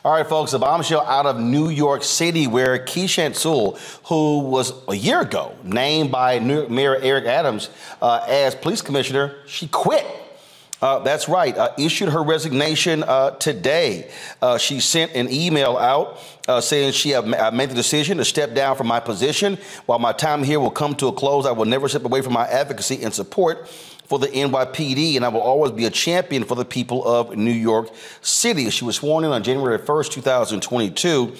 All right, folks, a bombshell out of New York City where Keechant Sewell, who was a year ago named by New York Mayor Eric Adams as police commissioner, she quit. That's right, issued her resignation today. She sent an email out saying I made the decision to step down from my position. While my time here will come to a close, I will never step away from my advocacy and support for the NYPD, and I will always be a champion for the people of New York City. She was sworn in on January 1st, 2022.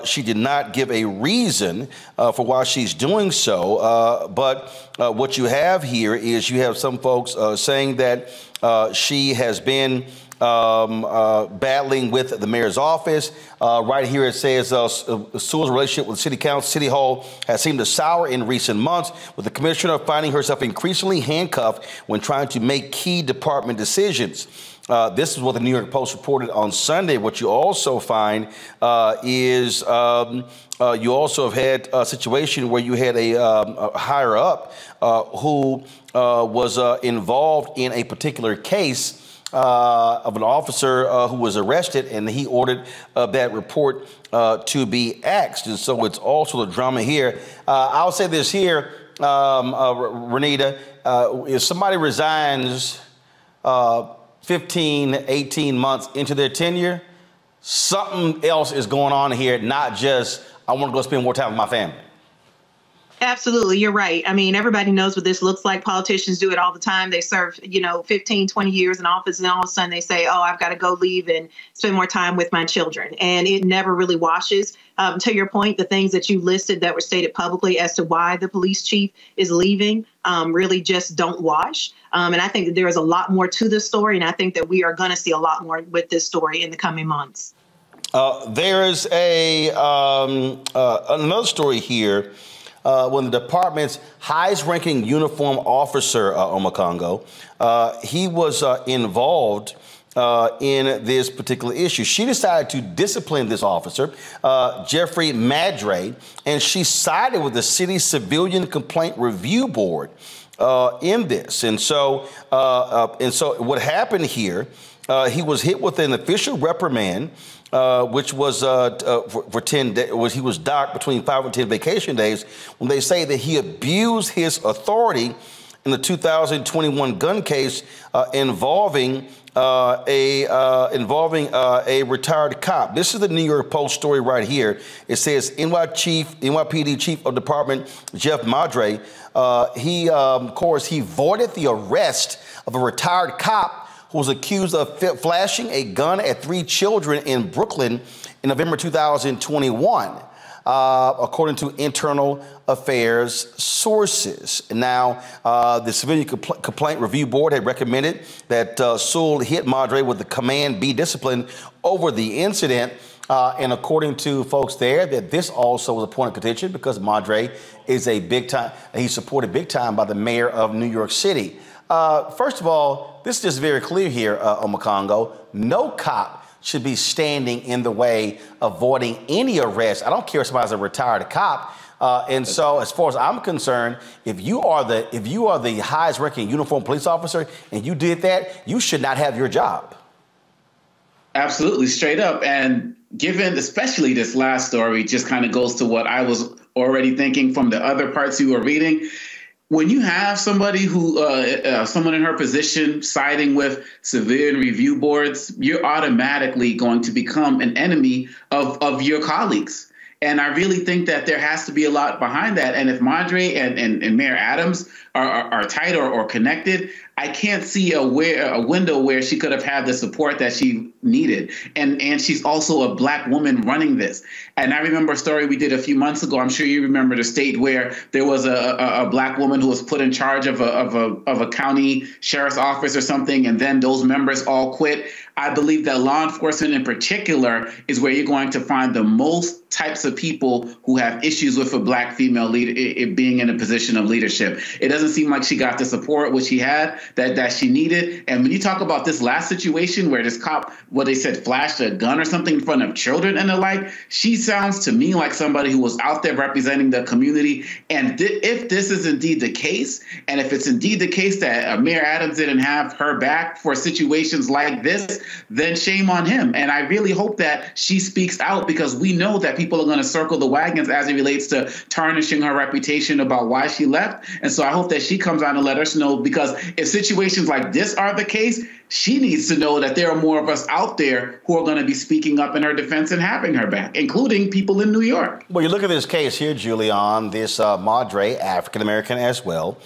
She did not give a reason for why she's doing so, but what you have here is you have some folks saying that she has been battling with the mayor's office. Right here it says Sewell's relationship with City Council, City Hall has seemed to sour in recent months, with the commissioner finding herself increasingly handcuffed when trying to make key department decisions. This is what the New York Post reported on Sunday. What you also find is you also have had a situation where you had a higher up who was involved in a particular case of an officer who was arrested, and he ordered that report to be axed. And so it's also the drama here. I'll say this here, Renita, if somebody resigns 15, 18 months into their tenure, something else is going on here, not just, I want to go spend more time with my family. Absolutely. You're right. I mean, everybody knows what this looks like. Politicians do it all the time. They serve, 15, 20 years in office, and all of a sudden they say, oh, I've got to go leave and spend more time with my children. And it never really washes. To your point, the things that you listed that were stated publicly as to why the police chief is leaving really just don't wash. And I think that there is a lot more to this story, and I think that we are going to see a lot more with this story in the coming months. There is another story here. When the department's highest-ranking uniform officer, Omakongo, he was involved in this particular issue. She decided to discipline this officer, Jeffrey Madre, and she sided with the city's Civilian Complaint Review Board in this. And so what happened here, he was hit with an official reprimand, which was for 10 days. He was docked between 5 and 10 vacation days when they say that he abused his authority in the 2021 gun case involving a retired cop. This is the New York Post story right here. It says NYPD Chief of Department Jeff Madre, of course, he voided the arrest of a retired cop who was accused of flashing a gun at 3 children in Brooklyn in November 2021, according to internal affairs sources. Now, the Civilian Complaint Review Board had recommended that Sewell hit Madre with the command be disciplined over the incident. And according to folks there, that this also was a point of contention because Madre is a he's supported big time by the mayor of New York City. First of all, this is just very clear here, Omakongo. No cop should be standing in the way of avoiding any arrest. I don't care if somebody's a retired cop. And so, as far as I'm concerned, if you are the highest-ranking uniformed police officer and you did that, you should not have your job. Absolutely, straight up. And given, especially this last story, just kind of goes to what I was already thinking from the other parts you were reading. When you have somebody who, someone in her position siding with civilian review boards, you're automatically going to become an enemy of your colleagues. And I really think that there has to be a lot behind that. And if Madre and Mayor Adams are tight or connected, I can't see a window where she could have had the support that she needed. And she's also a Black woman running this. And I remember a story we did a few months ago. I'm sure you remember the state where there was a Black woman who was put in charge of a county sheriff's office or something, and then those members all quit. I believe that law enforcement in particular is where you're going to find the most types of people who have issues with a Black female leader being in a position of leadership. It doesn't doesn't seem like she got the support which she had that she needed. And when you talk about this last situation where this cop, what they said, flashed a gun or something in front of children and the like, she sounds to me like somebody who was out there representing the community. And if this is indeed the case, and if it's indeed the case that Mayor Adams didn't have her back for situations like this, then shame on him. And I really hope that she speaks out, because we know that people are going to circle the wagons as it relates to tarnishing her reputation about why she left. And so I hope that she comes out and let us know, because if situations like this are the case, she needs to know that there are more of us out there who are going to be speaking up in her defense and having her back, including people in New York. Well, you look at this case here, Julian, this Madre, African-American as well.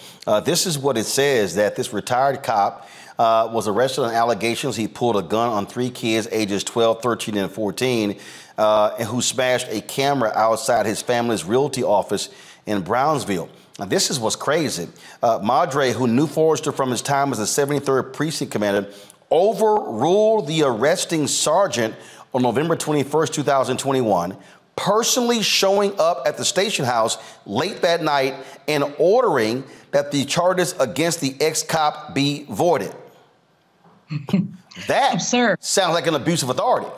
This is what it says, that this retired cop was arrested on allegations he pulled a gun on 3 kids, ages 12, 13, and 14, and who smashed a camera outside his family's realty office in Brownsville. Now, this is what's crazy. Madre, who knew Forrester from his time as the 73rd Precinct Commander, overruled the arresting sergeant on November 21st, 2021, personally showing up at the station house late that night and ordering that the charges against the ex-cop be voided. That absurd. Sounds like an abuse of authority.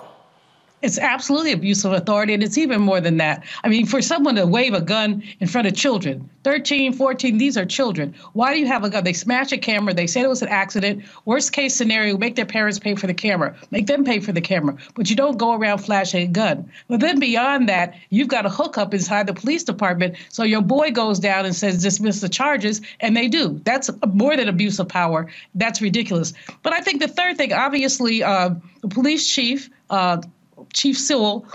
It's absolutely abuse of authority, and it's even more than that. I mean, for someone to wave a gun in front of children, 13, 14, these are children. Why do you have a gun? They smash a camera. They said it was an accident. Worst case scenario, make their parents pay for the camera. Make them pay for the camera. But you don't go around flashing a gun. But then beyond that, you've got a hookup inside the police department. So your boy goes down and says, dismiss the charges, and they do. That's more than abuse of power. That's ridiculous. But I think the third thing, obviously, the police chief, Chief Sewell,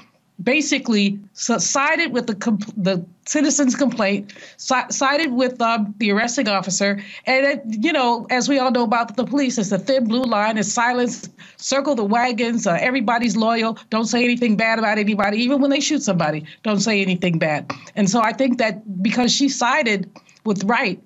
basically sided with the citizen's complaint, sided with the arresting officer. And, you know, as we all know about the police, it's a thin blue line, it's silence, circle the wagons, everybody's loyal, don't say anything bad about anybody, even when they shoot somebody, don't say anything bad. And so I think that because she sided with Wright,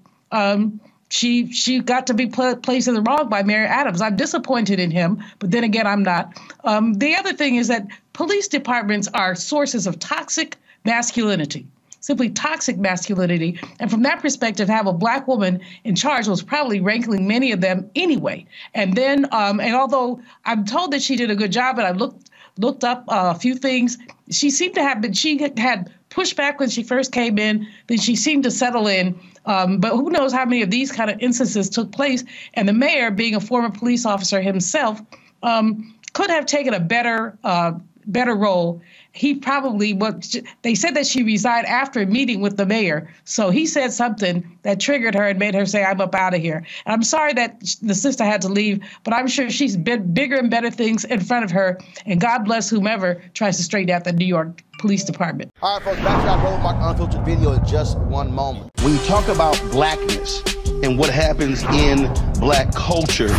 she got to be placed in the wrong by Mayor Adams. I'm disappointed in him, but then again, I'm not. The other thing is that police departments are sources of toxic masculinity, simply toxic masculinity. And from that perspective, have a black woman in charge was probably rankling many of them anyway. And then, and although I'm told that she did a good job, and I looked up a few things, she seemed to have been, she had pushback when she first came in, then she seemed to settle in. But who knows how many of these kind of instances took place. And the mayor, being a former police officer himself, could have taken a better role. He probably, they said that she resigned after a meeting with the mayor. So he said something that triggered her and made her say, I'm up out of here. And I'm sorry that the sister had to leave, but I'm sure she's been bigger and better things in front of her. And God bless whomever tries to straighten out the New York Police Department. All right, folks, back to our Roland Unfiltered video in just one moment. When you talk about blackness and what happens in black culture,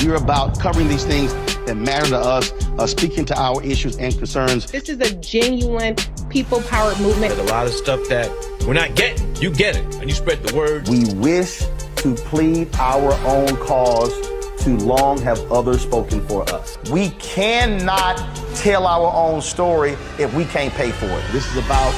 we're about covering these things that matter to us, speaking to our issues and concerns. This is a genuine people-powered movement. There's a lot of stuff that we're not getting. You get it, and you spread the word. We wish to plead our own cause. Too long have others spoken for us. We cannot tell our own story if we can't pay for it. This is about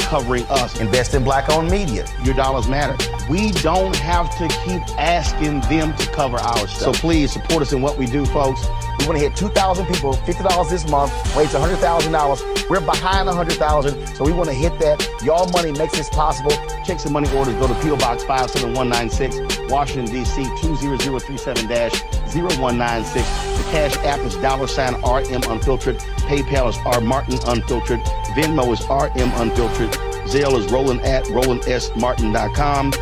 covering us. Invest in black-owned media. Your dollars matter. We don't have to keep asking them to cover our stuff. So please support us in what we do, folks. We want to hit 2,000 people, $50 this month, raise $100,000. We're behind 100,000, so we want to hit that. Y'all money makes this possible. Check some money orders. Go to P.O. Box 57196, Washington, D.C. 20037-0196. The Cash App is $RM Unfiltered. PayPal is R Martin Unfiltered. Venmo is RM Unfiltered. Zelle is Roland at RolandSMartin.com.